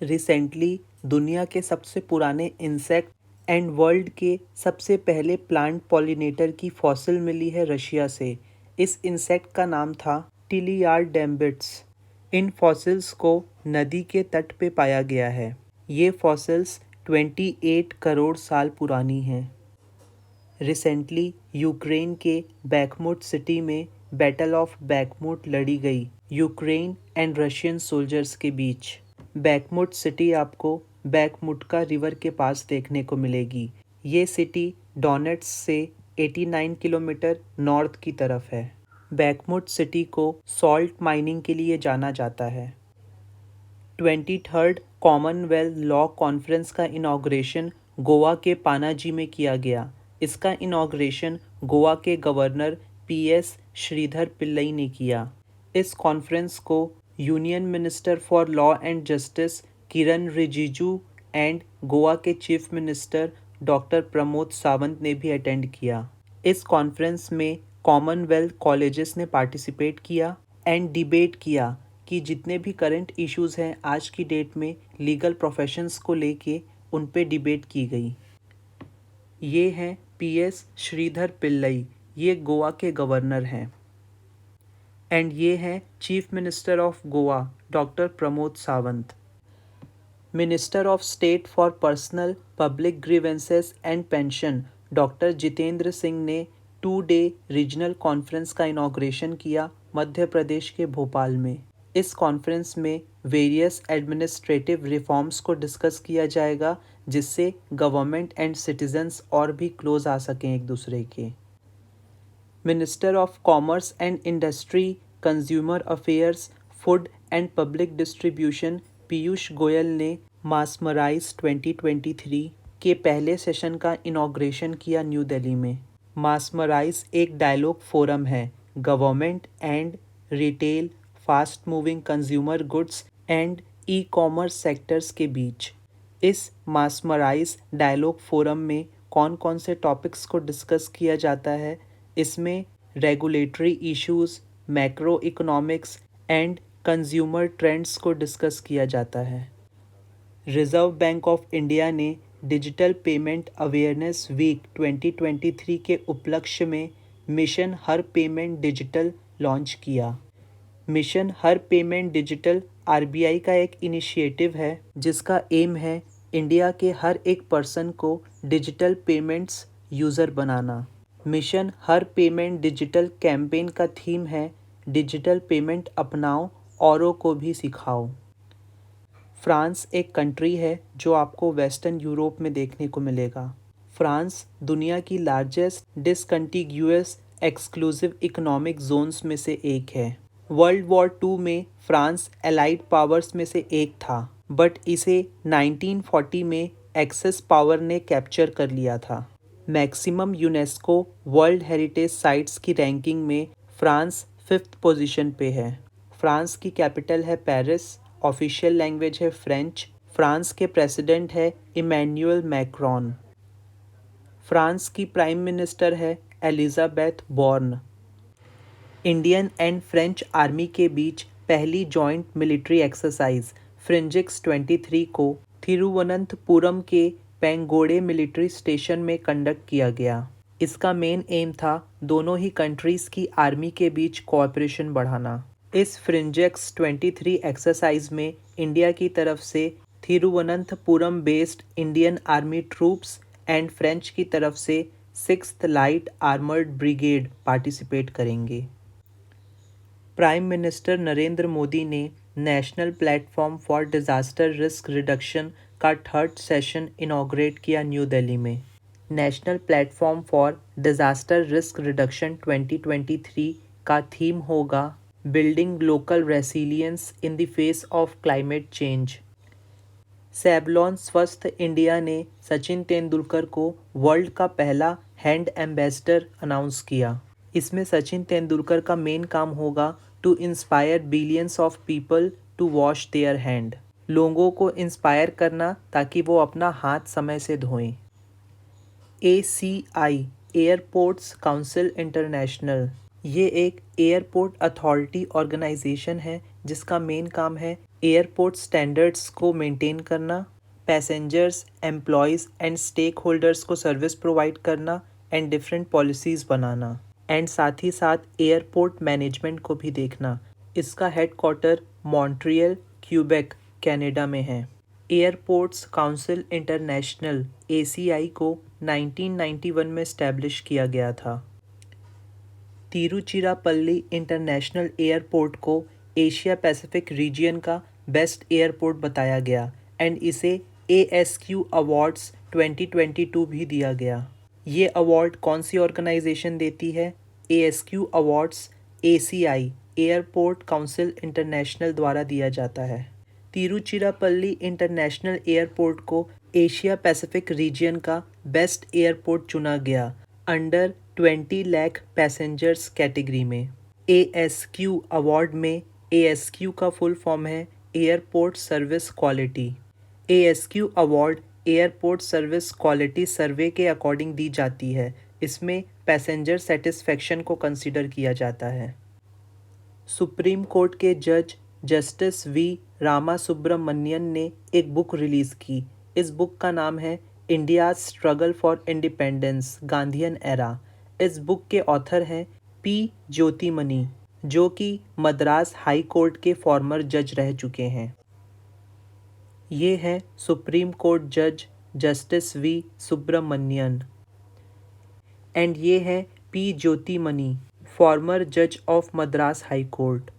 Recently दुनिया के सबसे पुराने इंसेक्ट एंड वर्ल्ड के सबसे पहले प्लांट पॉलिनेटर की फॉसिल मिली है रशिया से। इस इंसेक्ट का नाम था टिलियार्डेम्बिट्स। इन फॉसिल्स को नदी के तट पे पाया गया है। ये फॉसिल्स 28 करोड़ साल पुरानी हैं। रिसेंटली यूक्रेन के बैकमुट सिटी में बैटल ऑफ बैकमुट लड़ी गई यूक्रेन एंड रशियन सोल्जर्स के बीच। बैकमुट सिटी आपको बैकमुटका रिवर के पास देखने को मिलेगी। ये सिटी डोनेट्स से 89 किलोमीटर नॉर्थ की तरफ है। बैकमुट सिटी को सॉल्ट माइनिंग के लिए जाना जाता है। 23rd कॉमनवेल्थ लॉ कॉन्फ्रेंस का इनॉग्रेशन गोवा के पानाजी में किया गया। इसका इनॉग्रेशन गोवा के गवर्नर PS श्रीधर पिल्लई ने किया। इस कॉन्फ्रेंस को union minister for law and justice Kiran Rijiju and Goa के chief minister doctor Pramod Sawant ने भी अटेंड किया। इस कॉन्फ्रेंस में कॉमनवेल्थ कॉलेजेस ने पार्टिसिपेट किया एंड डिबेट किया कि जितने भी करंट इश्यूज़ हैं आज की डेट में लीगल प्रोफेशंस को लेके उन पे डिबेट की गई। ये हैं PS श्रीधर पिल्लई, ये गोवा के गवर्नर हैं। एंड ये हैं chief minister of Goa doctor Pramod Sawant. Minister of state for personnel public grievances and pension doctor Jitendra Singh ने 2-डे रीजनल कॉन्फ्रेंस का इनॉग्रेशन किया मध्य प्रदेश के भोपाल में। इस कॉन्फ्रेंस में वेरियस एडमिनिस्ट्रेटिव रिफॉर्म्स को डिस्कस किया जाएगा जिससे गवर्नमेंट एंड सिटीजन्स और भी क्लोज आ सकें एक दूसरे के। Minister of commerce and industry, consumer affairs, food and public distribution Piyush Goyal ने मास्मराइज 2023 के पहले सेशन का इनॉग्रेशन किया न्यू दिल्ली में। मास्मराइज एक डायलॉग फोरम है government and retail, fast moving consumer goods and e-commerce sectors के बीच। इस मास्मराइज डायलॉग फोरम में कौन कौन से टॉपिक्स को डिस्कस किया जाता है? इसमें regulatory issues, macro economics and consumer trends को डिस्कस किया जाता है। रिजर्व बैंक ऑफ इंडिया ने डिजिटल पेमेंट अवेयरनेस वीक 2023 के उपलक्ष्य में मिशन हर पेमेंट डिजिटल लॉन्च किया। मिशन हर पेमेंट डिजिटल RBI का एक इनिशिएटिव है जिसका एम है इंडिया के हर एक पर्सन को डिजिटल पेमेंट्स यूज़र बनाना। मिशन हर पेमेंट डिजिटल कैंपेन का थीम है डिजिटल पेमेंट अपनाओ, औरों को भी सिखाओ। फ्रांस एक कंट्री है जो आपको वेस्टर्न यूरोप में देखने को मिलेगा। फ्रांस दुनिया की लार्जेस्ट डिसकंटिग्यूअस एक्सक्लूसिव इकोनॉमिक जोन्स में से एक है। वर्ल्ड वॉर 2 में फ्रांस एलाइड पावर्स में से एक था, बट इसे 1940 में एक्सेस पावर ने कैप्चर कर लिया था। Maximum UNESCO world heritage sites की रैंकिंग में फ्रांस 5th पोजीशन पे है। फ्रांस की कैपिटल है पेरिस, ऑफिशियल लैंग्वेज है फ्रेंच। फ्रांस के प्रेसिडेंट है इमैनुअल मैक्रोन। फ्रांस की प्राइम मिनिस्टर है Elisabeth Borne. Indian and French army के बीच पहली जॉइंट मिलिट्री एक्सरसाइज फ्रिंजिक्स 23 को थिरुवनंतपुरम के पेंगोडे मिलिट्री स्टेशन में कंडक्ट किया गया। इसका मेन एम था दोनों ही कंट्रीज़ की आर्मी के बीच कोऑपरेशन बढ़ाना। इस फ्रिंजिक्स 23 एक्सरसाइज में इंडिया की तरफ से Thiruvananthapuram based Indian army troops and French की तरफ से 6th light armoured brigade participate करेंगे। प्राइम मिनिस्टर नरेंद्र मोदी ने national platform for disaster risk reduction का 3rd सेशन इनॉग्रेट किया न्यू दिल्ली में। National platform for disaster risk reduction 2023 का थीम होगा building local resilience in the face of climate change. Savlon स्वस्थ India ने सचिन तेंदुलकर को वर्ल्ड का पहला हैंड एम्बेसडर अनाउंस किया। इसमें सचिन तेंदुलकर का मेन काम होगा to inspire billions of people to wash their hand. लोगों को इंस्पायर करना ताकि वो अपना हाथ समय से धोएं। ACI एयरपोर्ट्स काउंसिल इंटरनेशनल, ये एक एयरपोर्ट अथॉरिटी ऑर्गेनाइजेशन है जिसका मेन काम है एयरपोर्ट स्टैंडर्ड्स को मेंटेन करना, passengers, employees and stakeholders को सर्विस प्रोवाइड करना एंड डिफरेंट पॉलिसीज़ बनाना एंड साथ ही साथ एयरपोर्ट मैनेजमेंट को भी देखना। इसका हेडक्वार्टर मॉन्ट्रियल, क्यूबेक, कनाडा में है। एयरपोर्ट्स काउंसिल इंटरनेशनल (ACI) को 1991 में इस्टेब्लिश किया गया था। तिरुचिरापल्ली इंटरनेशनल एयरपोर्ट को एशिया पैसिफिक रीजियन का बेस्ट एयरपोर्ट बताया गया एंड इसे ASQ अवार्ड्स 2022 भी दिया गया। ये अवार्ड कौन सी ऑर्गेनाइजेशन देती है? ASQ awards ACI airport council international द्वारा दिया जाता है। तिरुचिरापल्ली इंटरनेशनल एयरपोर्ट को एशिया पैसिफिक रीजियन का बेस्ट एयरपोर्ट चुना गया अंडर 20 लाख पैसेंजर्स कैटेगरी में। ASQ अवार्ड में ASQ का फुल फॉर्म है airport service quality. ASQ award airport service quality survey के अकॉर्डिंग दी जाती है। इसमें पैसेंजर सेटिस्फेक्शन को कंसीडर किया जाता है। सुप्रीम कोर्ट के जज जस्टिस V रामासुब्रमण्यन ने एक बुक रिलीज़ की। इस बुक का नाम है India's struggle for independence, Gandhian era. इस बुक के ऑथर हैं P ज्योतिमणि, जो कि मद्रास हाई कोर्ट के फॉर्मर जज रह चुके हैं। ये हैं सुप्रीम कोर्ट जज जस्टिस V सुब्रमण्यन एंड ये हैं P ज्योतिमणि, फॉर्मर जज ऑफ मद्रास हाई कोर्ट।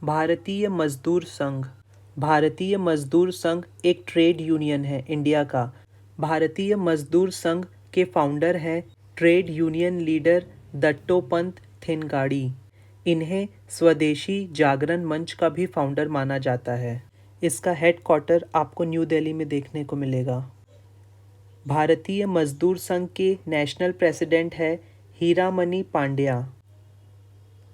भारतीय मजदूर संघ। भारतीय मजदूर संघ एक ट्रेड यूनियन है इंडिया का। भारतीय मजदूर संघ के फाउंडर हैं trade union leader Dattopant Thengadi. इन्हें स्वदेशी जागरण मंच का भी फाउंडर माना जाता है। इसका हेडक्वार्टर आपको न्यू दिल्ली में देखने को मिलेगा। भारतीय मजदूर संघ के नेशनल प्रेसिडेंट है हीरामणि पांड्या।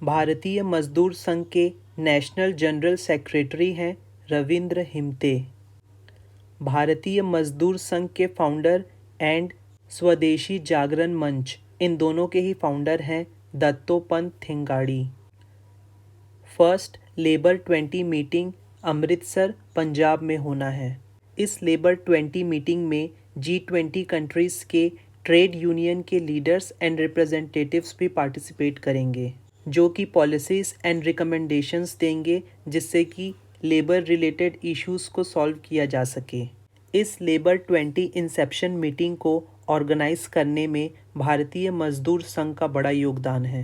भारतीय मजदूर संघ के नेशनल जनरल सेक्रेटरी हैं रविंद्र हिमते। भारतीय मजदूर संघ के फाउंडर एंड स्वदेशी जागरण मंच, इन दोनों के ही फाउंडर हैं Dattopant Thengadi. First labour 20 meeting Amritsar, Punjab में होना है। इस लेबर 20 मीटिंग में G20 कंट्रीज़ के ट्रेड यूनियन के लीडर्स एंड रिप्रेजेंटेटिव्स भी पार्टिसिपेट करेंगे, जो कि पॉलिसीज़ एंड रिकमेंडेशंस देंगे जिससे कि लेबर रिलेटेड इश्यूज़ को सॉल्व किया जा सके। इस लेबर 20 इंसेप्शन मीटिंग को ऑर्गेनाइज करने में भारतीय मजदूर संघ का बड़ा योगदान है।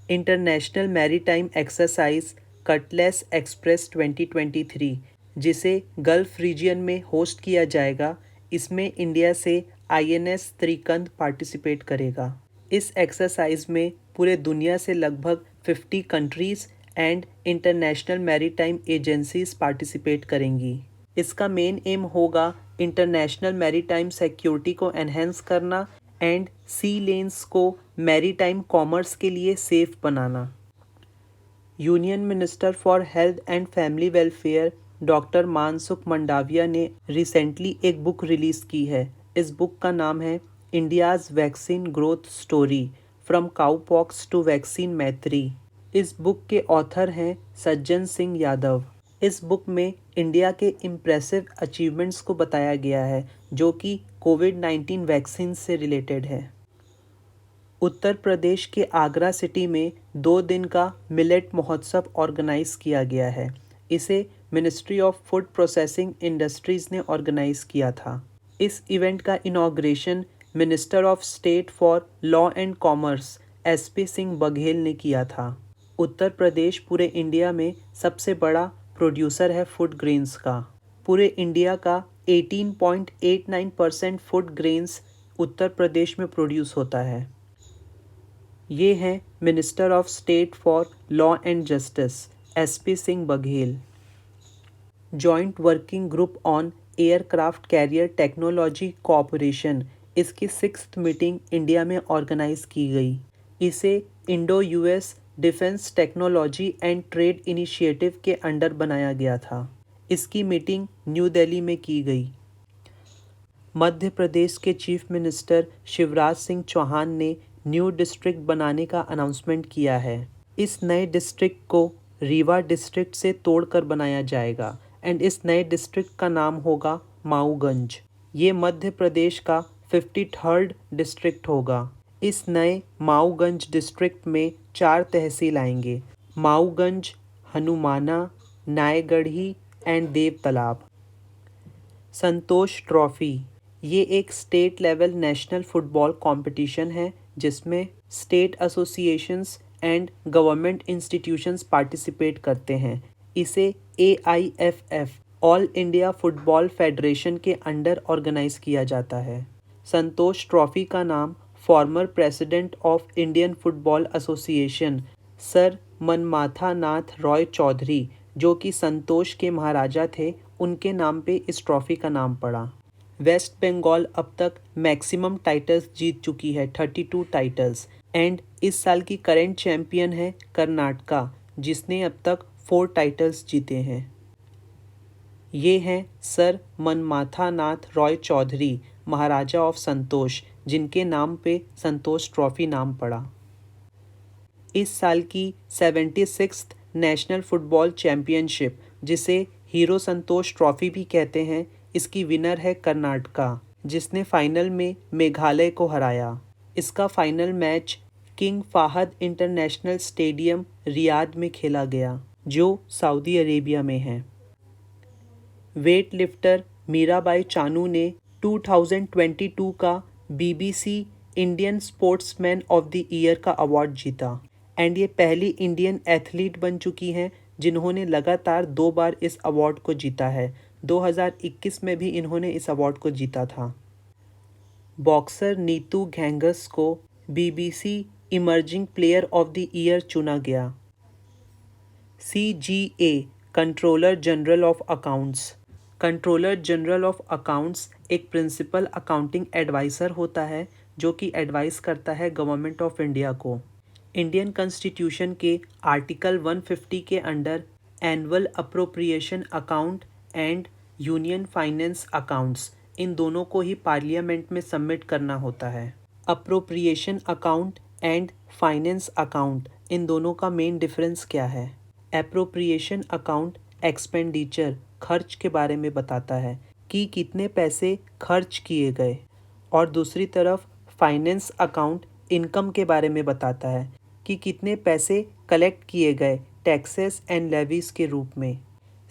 International maritime exercise Cutlass express 2023, जिसे गल्फ रीजियन में होस्ट किया जाएगा, इसमें इंडिया से INS त्रिकंद पार्टिसिपेट करेगा। इस एक्सरसाइज में पूरे दुनिया से लगभग 50 countries and international maritime agencies participate करेंगी। इसका मेन एम होगा इंटरनेशनल मैरीटाइम सिक्योरिटी को एनहेंस करना एंड सी लेन्स को मैरीटाइम कॉमर्स के लिए safe banana. Union minister for health and family welfare doctor Mansukh Mandaviya ने रिसेंटली एक बुक रिलीज़ की है। इस बुक का नाम है India's vaccine growth story from cowpox to vaccine Maitri. इस बुक के ऑथर हैं सज्जन सिंह यादव। इस बुक में इंडिया के इम्प्रेसिव अचीवमेंट्स को बताया गया है, जो कि कोविड-19 वैक्सीन से रिलेटेड है। उत्तर प्रदेश के आगरा सिटी में 2 दिन का मिलेट महोत्सव ऑर्गेनाइज किया गया है। इसे ministry of food processing industries ने ऑर्गेनाइज किया था। इस इवेंट का inauguration minister of state for law and commerce SP Singh Baghel ने किया था। उत्तर प्रदेश पूरे इंडिया में सबसे बड़ा प्रोड्यूसर है फूड ग्रेन्स का। पूरे इंडिया का 18.89% फूड ग्रेन्स उत्तर प्रदेश में प्रोड्यूस होता है। ये हैं minister of state for law and justice SP Singh Baghel. Joint working group on aircraft carrier technology cooperation, इसकी 6th मीटिंग इंडिया में ऑर्गेनाइज की गई। इसे Indo US defence technology and trade initiative के अंडर बनाया गया था। इसकी मीटिंग न्यू दिल्ली में की गई। मध्य प्रदेश के चीफ मिनिस्टर शिवराज सिंह चौहान ने न्यू डिस्ट्रिक्ट बनाने का अनाउंसमेंट किया है। इस नए डिस्ट्रिक्ट को रीवा डिस्ट्रिक्ट से तोड़कर बनाया जाएगा एंड इस नए डिस्ट्रिक्ट का नाम होगा माऊगंज। ये मध्य प्रदेश का 53rd डिस्ट्रिक्ट होगा। इस नए माऊगंज डिस्ट्रिक्ट में 4 तहसील आएंगे: माऊगंज, हनुमाना, नायगढ़ी एंड देवतलाब। संतोष ट्रॉफी ये एक state level national football competition है जिसमें state associations and government institutions participate करते हैं। इसे AIFF all India football federation के अंडर ऑर्गेनाइज किया जाता है। संतोष ट्रॉफी का नाम former president of Indian football association sir Manmatha Nath Roy Chowdhury, जो कि संतोष के महाराजा थे, उनके नाम पे इस ट्रॉफी का नाम पड़ा। वेस्ट बंगाल अब तक मैक्सिमम टाइटल्स जीत चुकी है, 32 टाइटल्स, एंड इस साल की करंट चैंपियन है कर्नाटका, जिसने अब तक 4 टाइटल्स जीते हैं। ये हैं सर मनमाथा नाथ रॉय चौधरी, महाराजा ऑफ संतोष, जिनके नाम पे संतोष ट्रॉफी नाम पड़ा। इस साल की 76th नेशनल फुटबॉल चैंपियनशिप, जिसे हीरो संतोष ट्रॉफी भी कहते हैं, इसकी विनर है कर्नाटका, जिसने फाइनल में मेघालय को हराया। इसका final match king Fahad international stadium Riyadh में खेला गया, जो सऊदी अरेबिया में है। वेट लिफ्टर मीराबाई चानू ने 2022 का BBC Indian sportsman of the year का अवार्ड जीता एंड ये पहली इंडियन एथलीट बन चुकी हैं जिन्होंने लगातार 2 बार इस अवार्ड को जीता है। 2021 में भी इन्होंने इस अवार्ड को जीता था। बॉक्सर नीतू घेंगस को BBC emerging player of the year चुना गया। CGA controller general of accounts. Controller general of accounts एक प्रिंसिपल अकाउंटिंग एडवाइज़र होता है जो कि एडवाइस करता है गवर्नमेंट ऑफ इंडिया को। इंडियन कॉन्स्टिट्यूशन के आर्टिकल 150 के under annual appropriation account and union finance accounts, इन दोनों को ही पार्लियामेंट में सबमिट करना होता है। Appropriation account and finance account, इन दोनों का मेन डिफरेंस क्या है? अप्रोप्रिएशन अकाउंट एक्सपेंडिचर, खर्च के बारे में बताता है कि कितने पैसे खर्च किए गए, और दूसरी तरफ फाइनेंस अकाउंट इनकम के बारे में बताता है कि कितने पैसे कलेक्ट किए गए टैक्सेस एंड लेवीज के रूप में।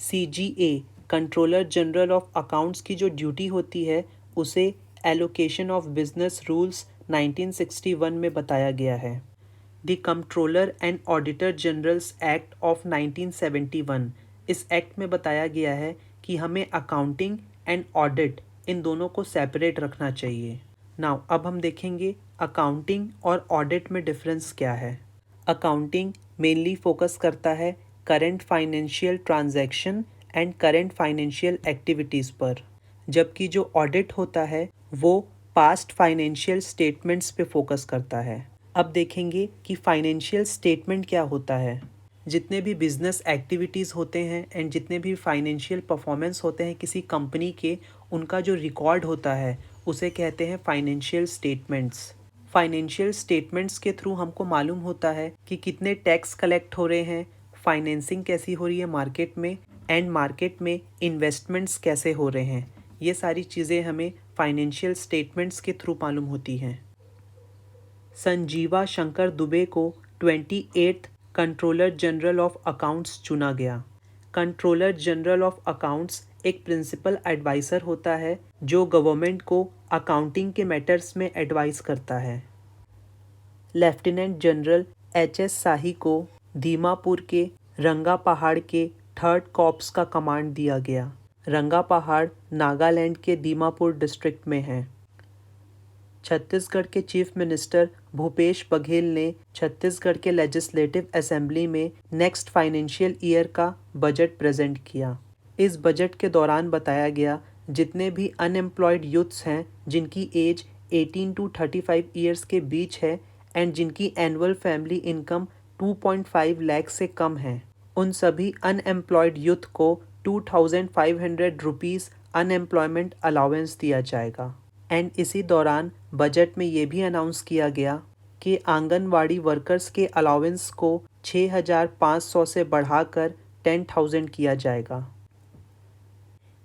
CGA controller general of accounts की जो ड्यूटी होती है उसे एलोकेशन ऑफ बिजनेस रूल्स 1961 में बताया गया है। The controller and auditor generals act of 1971, इस एक्ट में बताया गया है कि हमें अकाउंटिंग एंड ऑडिट, इन दोनों को सेपरेट रखना चाहिए। नाउ अब हम देखेंगे अकाउंटिंग और ऑडिट में डिफरेंस क्या है। अकाउंटिंग मेनली फोकस करता है current financial transaction and current financial activities पर, जबकि जो ऑडिट होता है वो पास्ट फाइनेंशियल स्टेटमेंट्स पे फोकस करता है। अब देखेंगे कि फाइनेंशियल स्टेटमेंट क्या होता है। जितने भी बिजनेस एक्टिविटीज़ होते हैं एंड जितने भी फाइनेंशियल परफॉर्मेंस होते हैं किसी कंपनी के, उनका जो रिकॉर्ड होता है उसे कहते हैं फाइनेंशियल स्टेटमेंट्स। फाइनेंशियल स्टेटमेंट्स के थ्रू हमको मालूम होता है कि कितने टैक्स कलेक्ट हो रहे हैं, फाइनेंसिंग कैसी हो रही है मार्केट में, एंड मार्केट में इन्वेस्टमेंट्स कैसे हो रहे हैं। ये सारी चीज़ें हमें फाइनेंशियल स्टेटमेंट्स के थ्रू मालूम होती हैं। संजीवा शंकर दुबे को 28th controller general of accounts चुना गया। कंट्रोलर जनरल ऑफ अकाउंट्स एक प्रिंसिपल एडवाइज़र होता है जो गवर्नमेंट को अकाउंटिंग के मैटर्स में एडवाइस करता है। लेफ्टिनेंट जनरल HS शाही को दीमापुर के रंगा पहाड़ के 3rd कॉर्प्स का कमांड दिया गया। रंगा पहाड़ नागालैंड के दीमापुर डिस्ट्रिक्ट में है। छत्तीसगढ़ के चीफ मिनिस्टर भूपेश बघेल ने छत्तीसगढ़ के लेजिस्लेटिव असेंबली में नेक्स्ट फाइनेंशियल ईयर का बजट प्रेजेंट किया। इस बजट के दौरान बताया गया जितने भी अनएम्प्लॉयड यूथ्स हैं जिनकी एज 18 to 35 ईयर्स के बीच है एंड जिनकी एनुअल फैमिली इनकम 2.5 लाख से कम है, उन सभी अनएम्प्लॉयड यूथ को 2500 रुपीज़ अनएम्प्लॉयमेंट अलाउंस दिया जाएगा। एंड इसी दौरान बजट में ये भी अनाउंस किया गया कि आंगनवाड़ी वर्कर्स के अलाउंस को 6,500 से बढ़ाकर 10,000 किया जाएगा।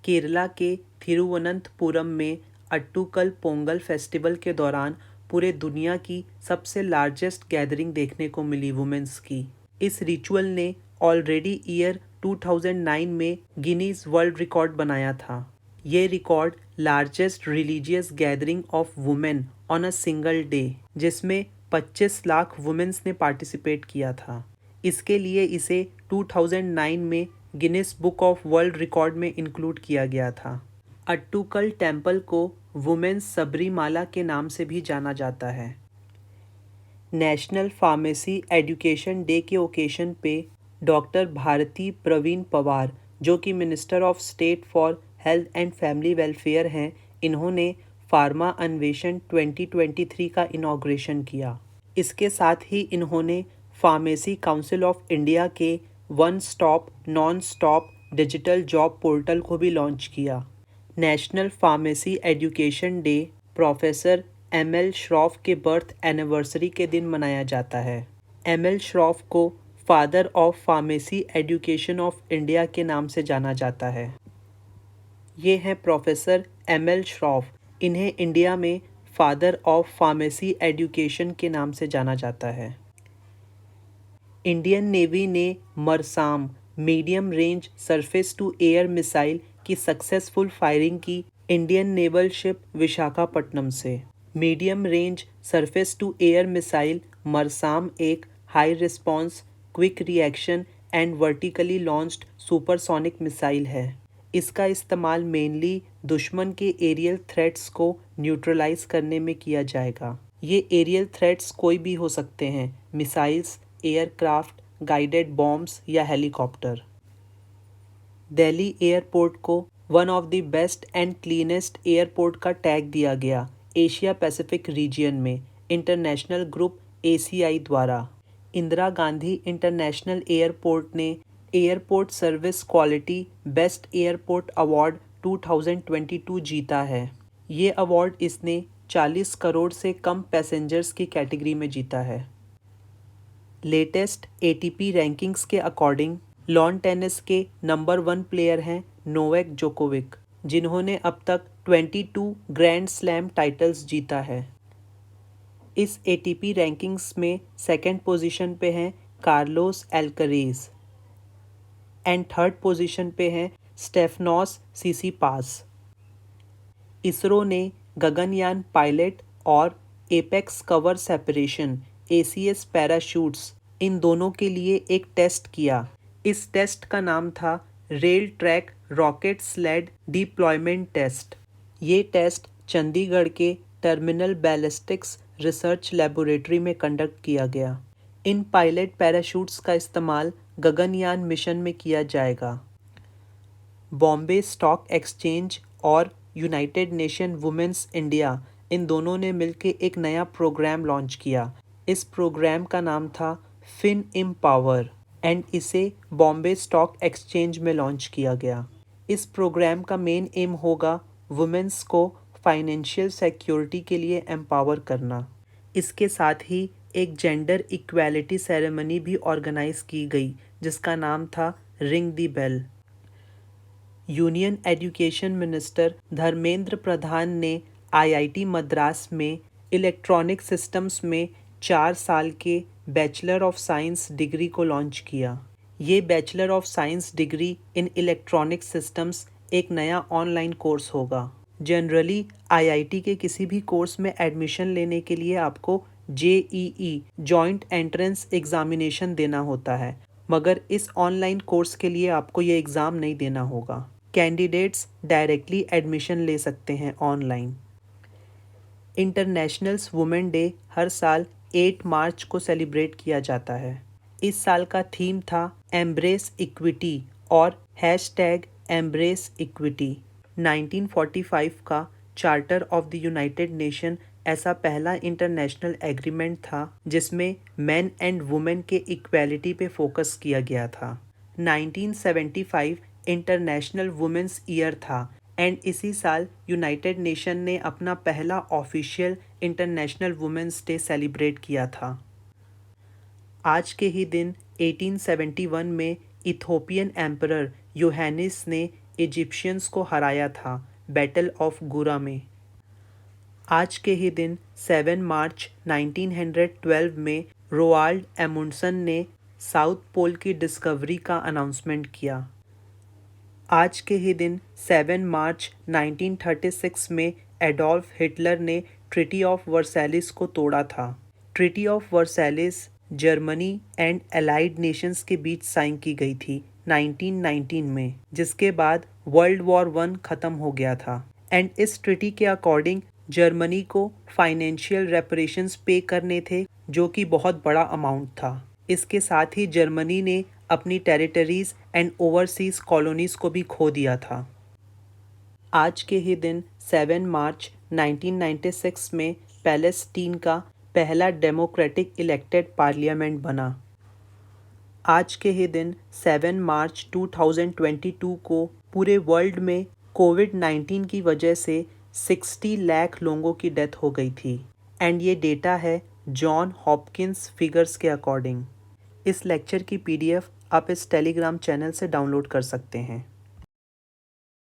केरला के थिरुवनंतपुरम में अट्टुकल पोंगल फेस्टिवल के दौरान पूरे दुनिया की सबसे लार्जेस्ट गैदरिंग देखने को मिली वुमेन्स की। इस रिचुअल ने ऑलरेडी ईयर 2009 में गिनीज वर्ल्ड रिकॉर्ड बनाया था। ये record largest religious gathering of women on a single day, जिसमें 25 लाख वुमेन्स ने पार्टिसिपेट किया था। इसके लिए इसे 2009 में Guinness book of world record में इंक्लूड किया गया था। अट्टुकल टेम्पल को वुमेन्स सबरीमाला के नाम से भी जाना जाता है। नेशनल फार्मेसी एजुकेशन डे के ओकेशन पे डॉक्टर भारती प्रवीण पवार, जो कि minister of state for health and family welfare हैं, इन्होंने फार्मा अन्वेषण 2023 का इनॉग्रेशन किया। इसके साथ ही इन्होंने फार्मेसी काउंसिल ऑफ इंडिया के one stop non stop digital job portal को भी लॉन्च किया। National pharmacy education day professor M L. Shroff के बर्थ एनिवर्सरी के दिन मनाया जाता है। एम.एल. श्रॉफ को father of pharmacy education of India के नाम से जाना जाता है। ये हैं प्रोफेसर एम.एल. श्रॉफ। इन्हें इंडिया में फादर ऑफ फार्मेसी एजुकेशन के नाम से जाना जाता है। इंडियन नेवी ने MRSAM medium range surface to air missile की सक्सेसफुल फायरिंग की इंडियन नेवल शिप विशाखापट्टनम से। Medium range surface to air missile MRSAM एक high response, quick reaction and vertically launched supersonic missile है। इसका इस्तेमाल मेनली दुश्मन के एरियल थ्रेट्स को न्यूट्रलाइज करने में किया जाएगा। ये एरियल थ्रेट्स कोई भी हो सकते हैं, मिसाइल्स, एयरक्राफ्ट, गाइडेड बॉम्ब्स या हेलीकॉप्टर। दिल्ली एयरपोर्ट को one of the best and cleanest airport का टैग दिया गया एशिया पैसिफिक रीजियन में इंटरनेशनल ग्रुप ACI द्वारा। इंदिरा गांधी इंटरनेशनल एयरपोर्ट ने airport service quality best airport award 2022 जीता है। ये अवार्ड इसने 40 करोड़ से कम पैसेंजर्स की कैटेगरी में जीता है। लेटेस्ट ATP रैंकिंग्स के अकॉर्डिंग लॉन टेनिस के नंबर 1 प्लेयर हैं नोवाक जोकोविक, जिन्होंने अब तक 22 ग्रैंड स्लैम टाइटल्स जीता है। इस ATP रैंकिंग्स में सेकंड पोजीशन पे हैं Carlos Alcaraz and third position पे हैं स्टेफनोस सिसिपास। इसरो ने गगनयान पायलट और apex cover separation ACS parachutes इन दोनों के लिए एक टेस्ट किया। इस टेस्ट का नाम था rail track rocket sled deployment test. ये टेस्ट चंडीगढ़ के टर्मिनल बैलिस्टिक्स रिसर्च लेबोरेटरी में कंडक्ट किया गया। इन पायलट पैराशूट्स का इस्तेमाल गगनयान मिशन में किया जाएगा। बॉम्बे स्टॉक एक्सचेंज और यूनाइटेड नेशन वुमेन्स इंडिया इन दोनों ने मिलकर एक नया प्रोग्राम लॉन्च किया। इस प्रोग्राम का नाम था फिन एम्पावर एंड इसे बॉम्बे स्टॉक एक्सचेंज में लॉन्च किया गया। इस प्रोग्राम का मेन एम होगा वुमेन्स को फाइनेंशियल सिक्योरिटी के लिए एम्पावर करना। इसके साथ ही एक जेंडर इक्वालिटी सेरेमनी भी ऑर्गेनाइज की गई जिसका नाम था ring the bell. Union education minister Dharmendra Pradhan ने IIT मद्रास में इलेक्ट्रॉनिक सिस्टम्स में 4 साल के बैचलर ऑफ साइंस डिग्री को लॉन्च किया। ये bachelor of science degree in electronic systems एक नया ऑनलाइन कोर्स होगा। जनरली IIT के किसी भी कोर्स में एडमिशन लेने के लिए आपको JEE जॉइंट एंट्रेंस एग्जामिनेशन देना होता है, मगर इस ऑनलाइन कोर्स के लिए आपको ये एग्ज़ाम नहीं देना होगा। कैंडिडेट्स डायरेक्टली एडमिशन ले सकते हैं ऑनलाइन। इंटरनेशनल वुमेन डे हर साल 8 मार्च को सेलिब्रेट किया जाता है। इस साल का थीम था एम्ब्रेस इक्विटी और #एम्ब्रेस इक्विटी। 1945 का charter of the United nation ऐसा पहला इंटरनेशनल एग्रीमेंट था जिसमें मेन एंड वुमेन के इक्वालिटी पे फोकस किया गया था। 1975 इंटरनेशनल वुमेन्स ईयर था एंड इसी साल यूनाइटेड नेशन ने अपना पहला official international women's day celebrate किया था। आज के ही दिन 1871 में इथोपियन एम्परर योहानिस ने इजिप्शियंस को हराया था बैटल ऑफ गुरा में। आज के ही दिन 7 मार्च 1912 में रोआल्ड एमुंडसन ने साउथ पोल की डिस्कवरी का अनाउंसमेंट किया। आज के ही दिन 7 मार्च 1936 में एडोल्फ हिटलर ने ट्रीटी ऑफ वर्सैलिस को तोड़ा था। Treaty of Versailles Germany and allied nations के बीच साइन की गई थी 1919 में, जिसके बाद वर्ल्ड वॉर 1 ख़त्म हो गया था। एंड इस ट्रीटी के अकॉर्डिंग जर्मनी को फाइनेंशियल रेपरेशंस पे करने थे, जो कि बहुत बड़ा अमाउंट था। इसके साथ ही जर्मनी ने अपनी टेरिटरीज एंड ओवरसीज कॉलोनीज को भी खो दिया था। आज के ही दिन 7 मार्च 1996 में पैलेस्टीन का पहला डेमोक्रेटिक इलेक्टेड पार्लियामेंट बना। आज के ही दिन 7 मार्च 2022 को पूरे वर्ल्ड में कोविड-19 की वजह से 60 लाख लोगों की डेथ हो गई थी। एंड ये डेटा है जॉन हॉपकिंस फिगर्स के अकॉर्डिंग। इस लेक्चर की PDF आप इस टेलीग्राम चैनल से डाउनलोड कर सकते हैं।